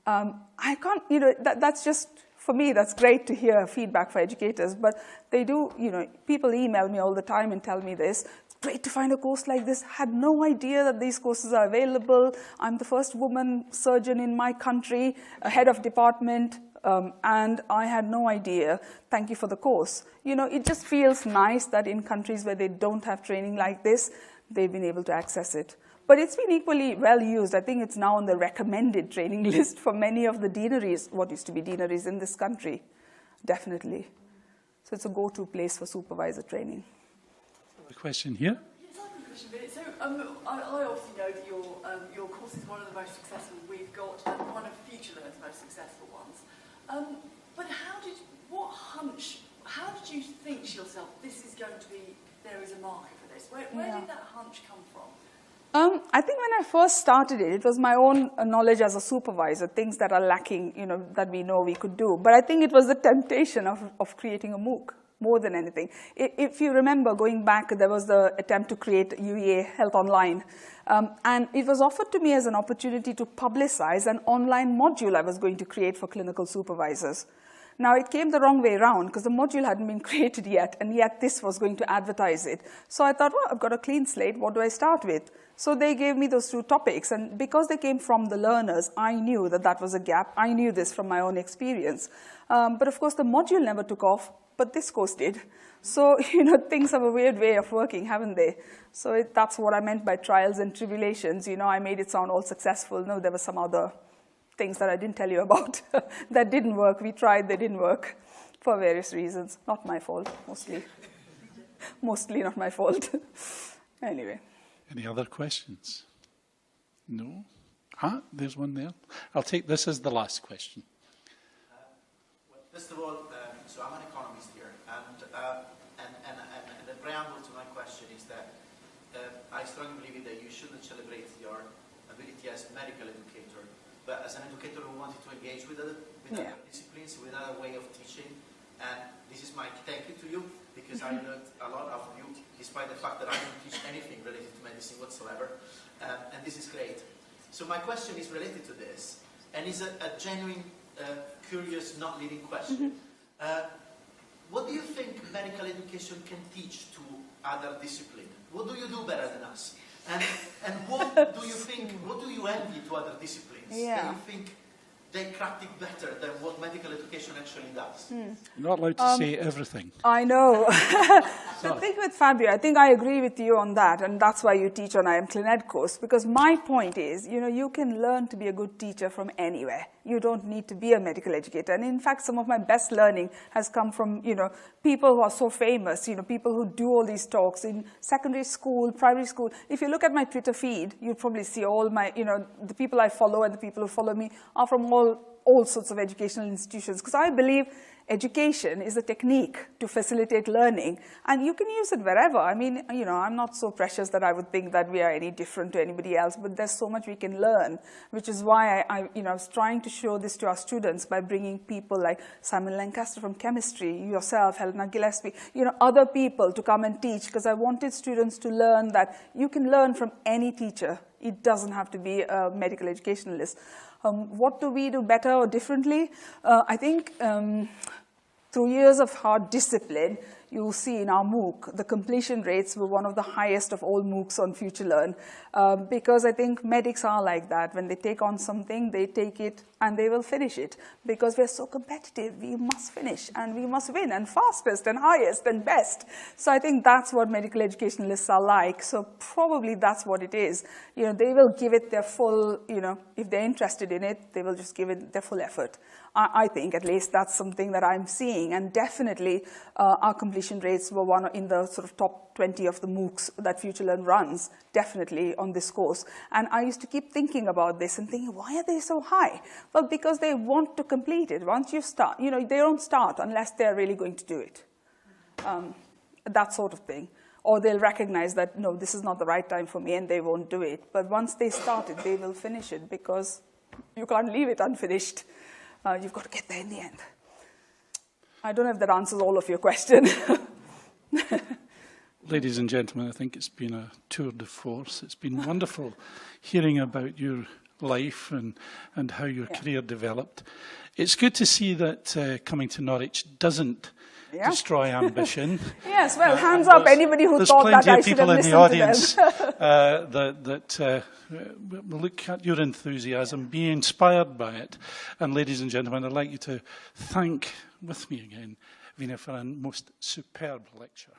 I can't, you know, that's just, for me, that's great to hear feedback for educators, but they do, you know, people email me all the time and tell me this. It's great to find a course like this. Had no idea that these courses are available. I'm the first woman surgeon in my country, a head of department, and I had no idea. Thank you for the course. You know, it just feels nice that in countries where they don't have training like this, they've been able to access it. But it's been equally well used. I think it's now on the recommended training list for many of the deaneries, what used to be deaneries in this country, definitely. So it's a go-to place for supervisor training. A question here? Yes, I have a question. So I obviously know that your course is one of the most successful we've got, and one of FutureLearn's most successful ones. But how did you think to yourself, this is going to be, there is a market for this? Where did that hunch come from? I think when I first started it, it was my own knowledge as a supervisor, things that are lacking, you know, that we know we could do. But I think it was the temptation of creating a MOOC more than anything. If you remember going back, there was the attempt to create UEA Health Online. And it was offered to me as an opportunity to publicize an online module I was going to create for clinical supervisors. Now, it came the wrong way around because the module hadn't been created yet, and yet this was going to advertise it. So I thought, well, I've got a clean slate. What do I start with? So they gave me those two topics, and because they came from the learners, I knew that that was a gap. I knew this from my own experience. But of course, the module never took off, but this course did. So, you know, things have a weird way of working, haven't they? So that's what I meant by trials and tribulations. You know, I made it sound all successful. No, there were some other things that I didn't tell you about that didn't work. We tried, they didn't work for various reasons. Not my fault, mostly. Mostly not my fault. Anyway. Any other questions? No? There's one there. I'll take this as the last question. Well, first of all, so I'm an economist here, and the preamble to my question is that I strongly believe that you shouldn't celebrate your ability as a medical educator, but as an educator who wanted to engage with other disciplines, with other way of teaching. And this is my thank you to you, because I learned a lot of you, despite the fact that I don't teach anything related to medicine whatsoever. And this is great. So my question is related to this, and is a genuine, curious, not leading question. what do you think medical education can teach to other disciplines? What do you do better than us? And what do you think, what do you envy to other disciplines? Yeah. Do you think they craft it better than what medical education actually does? You're not allowed to say everything. I know. The thing with Fabio, I think I agree with you on that, and that's why you teach on IMClinEd course, because my point is, you know, you can learn to be a good teacher from anywhere. You don't need to be a medical educator. And in fact, some of my best learning has come from, you know, people who are so famous, you know, people who do all these talks in secondary school, primary school. If you look at my Twitter feed, you'll probably see all my, you know, the people I follow and the people who follow me are from all sorts of educational institutions, because I believe education is a technique to facilitate learning, and you can use it wherever. I mean, you know, I'm not so precious that I would think that we are any different to anybody else, but there's so much we can learn, which is why I was trying to show this to our students by bringing people like Simon Lancaster from chemistry, yourself, Helena Gillespie, you know, other people to come and teach, because I wanted students to learn that you can learn from any teacher. It doesn't have to be a medical educationalist. What do we do better or differently? I think through years of hard discipline, you'll see in our MOOC, the completion rates were one of the highest of all MOOCs on FutureLearn, because I think medics are like that. When they take on something, they take it and they will finish it, because we're so competitive. We must finish and we must win, and fastest and highest and best. So I think that's what medical educationalists are like. So probably that's what it is. You know, they will give it their full, you know, if they're interested in it, they will just give it their full effort. I think at least that's something that I'm seeing, and definitely our completion rates were one in the sort of top 20 of the MOOCs that FutureLearn runs, definitely on this course. And I used to keep thinking about this and thinking, why are they so high? Well, because they want to complete it. Once you start, you know, they don't start unless they're really going to do it. That sort of thing. Or they'll recognize that, no, this is not the right time for me, and they won't do it. But once they start it, they will finish it, because you can't leave it unfinished. You've got to get there in the end. I don't know if that answers all of your question. Ladies and gentlemen, I think it's been a tour de force. It's been wonderful hearing about your life and how your career developed. It's good to see that coming to Norwich doesn't destroy ambition. Yes, well, hands up anybody who thought that I should have listened to them. There's plenty of people in the audience that will look at your enthusiasm, be inspired by it. And ladies and gentlemen, I'd like you to thank with me again Veena for a most superb lecture.